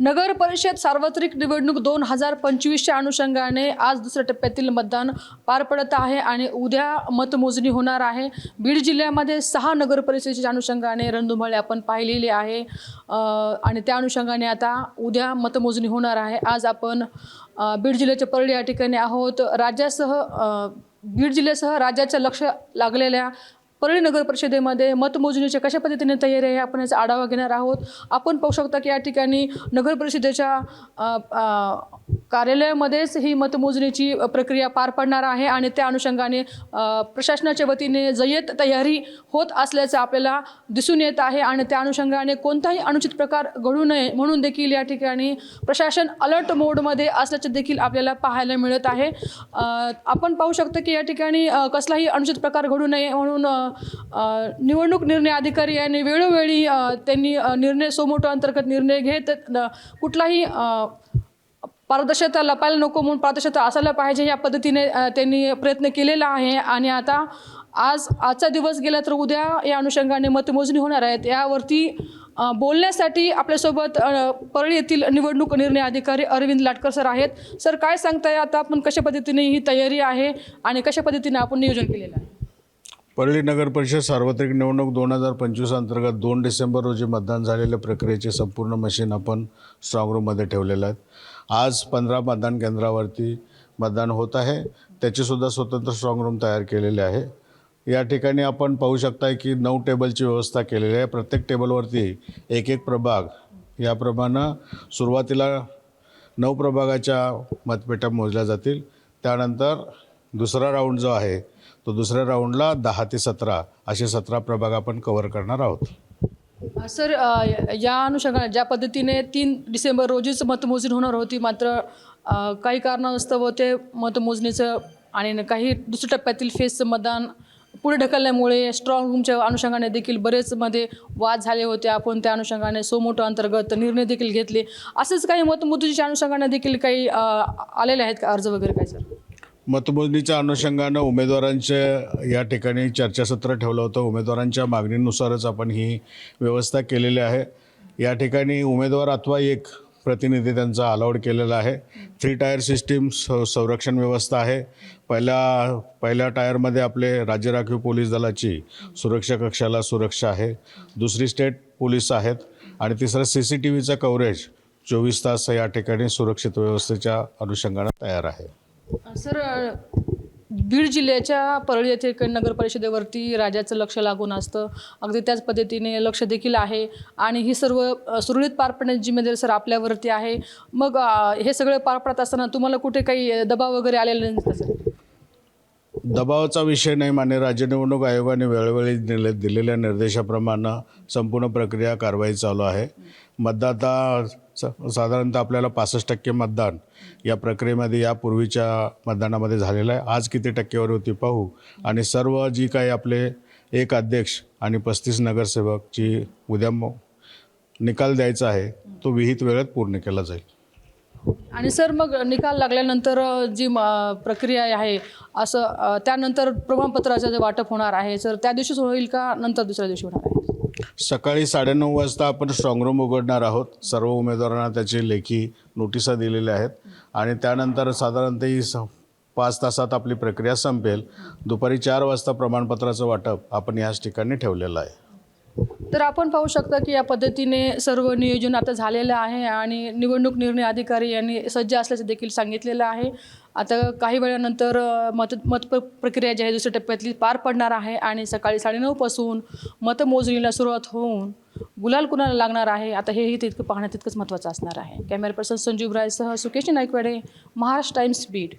नगर परिषद सार्वत्रिक निवडणूक 2025च्या अनुषंगाने आज दुसऱ्या टप्प्यातील मतदान पार पडत आहे आणि उद्या मतमोजणी होणार आहे। बीड जिल्ह्यामध्ये 6 नगर परिषदेच्या अनुषंगाने रणधुमाळी आपण पाहिलेली आहे आणि त्या अनुषंगाने आता उद्या मतमोजणी होणार आहे। आज आपण बीड जिल्ह्याच्या परळी या ठिकाणी आहोत। बीड जिल्ह्यासह राज्याच्या लक्ष लागलेल्या परळी नगर परिषदेमध्ये मतमोजणीच्या कशा पद्धतीने तयारी आहे आपण याचा आढावा घेणार आहोत। आपण पाहू शकता की या ठिकाणी नगर परिषदेच्या कार्यालयामध्येच ही मतमोजणीची प्रक्रिया पार पडणार आहे आणि त्या अनुषंगाने प्रशासनाच्या वतीने जय्यत तयारी होत असल्याचं आपल्याला दिसून येत आहे आणि त्या अनुषंगाने कोणताही अनुचित प्रकार घडू नये म्हणून देखील या ठिकाणी प्रशासन अलर्ट मोडमध्ये असल्याचे देखील आपल्याला पाहायला मिळत आहे। आपण पाहू शकतो की या ठिकाणी कसलाही अनुचित प्रकार घडू नये म्हणून निवडणूक निर्णय अधिकारी यांनी वेळोवेळी त्यांनी निर्णय सोमोटो अंतर्गत निर्णय घेत कुठलाही पारदर्शकता लपायला नको म्हणून पारदर्शकता असायला पाहिजे या पद्धतीने त्यांनी प्रयत्न केलेला आहे आणि आता आजचा दिवस गेला तर उद्या या अनुषंगाने मतमोजणी होणार आहेत। यावरती बोलण्यासाठी आपल्यासोबत परळी येथील निवडणूक निर्णय अधिकारी अरविंद लाटकर सर आहेत। सर, काय सांगताय आता आपण कशा पद्धतीने ही तयारी आहे आणि कशा पद्धतीने आपण नियोजन केलेलं आहे? परळी नगर परिषद सार्वत्रिक निवडणूक 2025 अंतर्गत 2 डिसेंबर रोजी मतदान झालेल्या प्रक्रियेचे संपूर्ण मशीन आपण स्ट्रॉंग रूममध्ये ठेवलेलं आहे। आज 15 मतदान केंद्रावरती मतदान होत आहे, त्याचीसुद्धा स्वतंत्र स्ट्रॉंग रूम तयार केलेले आहे। या ठिकाणी आपण पाहू शकता की 9 टेबलची व्यवस्था केलेली आहे। प्रत्येक टेबलवरती एक प्रभाग, याप्रमाणे सुरुवातीला 9 प्रभागाच्या मतपेट्या मोजल्या जातील। त्यानंतर दुसरा राऊंड जो आहे तो दुसऱ्या राऊंडला 10 ते 17 असे 17 प्रभाग आपण कव्हर करणार आहोत। सर, या अनुषंगाने ज्या पद्धतीने 3 डिसेंबर रोजीच मतमोजणी होणार होती, मात्र काही कारणास्तव ते मतमोजणीचं आणि काही दुसऱ्या टप्प्यातील फेजचं मतदान पुढे ढकलल्यामुळे स्ट्रॉंग रूमच्या अनुषंगाने देखील बरेच मध्ये वाद झाले होते। आपण त्या अनुषंगाने सोमोटो अंतर्गत निर्णय देखील घेतले। असेच काही मतमोजणीच्या अनुषंगाने देखील काही आलेले आहेत का अर्ज वगैरे काय? सर, मतमोजणीच्या अनुषंगानं उमेदवारांचे या ठिकाणी चर्चासत्र ठेवलं होतं। उमेदवारांच्या मागणीनुसारच आपण ही व्यवस्था केलेली आहे। या ठिकाणी उमेदवार अथवा एक प्रतिनिधी त्यांचा अलाउड केलेला आहे। 3 टायर सिस्टीम संरक्षण व्यवस्था आहे। पहिल्या टायरमध्ये आपले राज्य राखीव पोलीस दलाची सुरक्षा कक्षाला सुरक्षा आहे, दुसरी स्टेट पोलीस आहेत आणि तिसरं CCTVचा कव्हरेज 24 तास या ठिकाणी सुरक्षित व्यवस्थेच्या अनुषंगाने तयार आहे। सर, बीड जिल्ह्याच्या परळी येथे नगर परिषदेवरती राज्याचं लक्ष लागून असतं, अगदी त्याच पद्धतीने लक्ष देखील आहे आणि ही सर्व सुरळीत पार पडण्याची जिम्मेदारी सर आपल्यावरती आहे। मग हे सगळं पार पडत असताना तुम्हाला कुठे काही दबाव वगैरे आलेला नाही का सर? दबावाचा विषय नाही। मान्य राज्य निवडणूक आयोगाने वेळोवेळी दिलेल्या निर्देशाप्रमाणे संपूर्ण प्रक्रिया कारवाई चालू आहे। मतदाता साधारणतः आपल्याला 65% मतदान या प्रक्रियेमध्ये यापूर्वीच्या मतदानामध्ये झालेलं आहे। आज किती टक्केवारी पाहू आणि सर्व जी काही आपले एक अध्यक्ष आणि 35 नगरसेवकची उद्या निकाल द्यायचा आहे तो विहित वेळेत पूर्ण केला जाईल। आणि सर, मग निकाल लागल्यानंतर जी प्रक्रिया आहे असं त्यानंतर प्रमाणपत्राचं जे वाटप होणार आहे सर, त्या दिवशीच होईल का नंतर दुसऱ्या दिवशी होणार आहे? सकाळी 9:30 वाजता आपण स्ट्रॉंग रूम उघडणार आहोत। सर्व उमेदवारांना त्याची लेखी नोटिसा दिलेल्या आहेत आणि त्यानंतर साधारणतः 5 तासात आपली प्रक्रिया संपेल। दुपारी 4 वाजता प्रमाणपत्राचं वाटप आपण याच ठिकाणी ठेवलेलं आहे। तर आपण पाहू शकता की या पद्धतीने सर्व नियोजन आता झालेलं आहे आणि निवडणूक निर्णय अधिकारी यांनी सज्ज असल्याचं देखील सांगितलेलं आहे। आता काही वेळानंतर मत प्रक्रिया जी आहे दुसऱ्या टप्प्यातली पार पडणार आहे आणि सकाळी 9:30 पासून मतमोजणीला सुरुवात होऊन गुलाल कुणाला लागणार आहे आता हेही तितकं पाहणं तितकंच महत्त्वाचं असणार आहे। कॅमेरा पर्सन संजीव रायसह सुकेश नाईकवाडे, महाराष्ट्र टाइम्स, बीड।